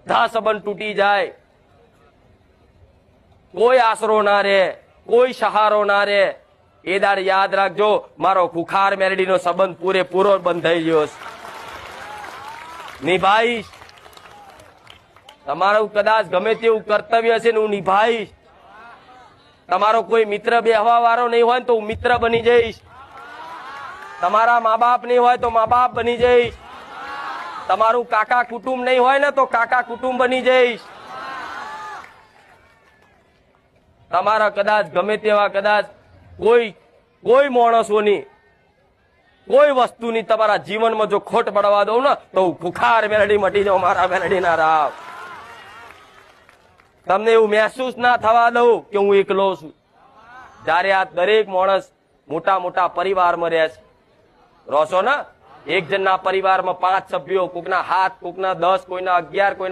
બધા સંબંધ તૂટી જાય, કોઈ આશરો ના રહે, કોઈ સહારો ના રહે, એ દાડ યાદ રાખજો મારો ખુખાર મેરડીનો સંબંધ પૂરેપૂરો બંધાઈ ગયો છે. નિભાઈશ. તમારું કદાચ ગમે તેવું કર્તવ્ય છે ને હું નિભાઈશ. તમારો કોઈ મિત્ર બેહવા વાળો નહીં હોય તો હું મિત્ર બની જઈશ. તમારા મા બાપ નહીં હોય તો મા બાપ બની જઈશ. તમારું કાકા કુટુંબ નહીં હોય ને તો કાકા કુટુંબ બની જઈશ. તમારા કદાચ ગમે તેવા કદાચ કોઈ માણસોની કોઈ વસ્તુની તમારા જીવનમાં જો ખોટ પડવા દઉં ને તો હું ખુખાર મેલડી મટી જાઉં મારા મેલડીના રાવ. તમને એવું મહેસૂસ ના થવા દઉં કે હું એકલો છું. જયારે આ દરેક માણસ મોટા મોટા પરિવારમાં રહે છે, રહો છો ને, એક જણના પરિવારમાં 5 સભ્યો, કોકના 7, કોકના 10, કોઈના 11, કોઈના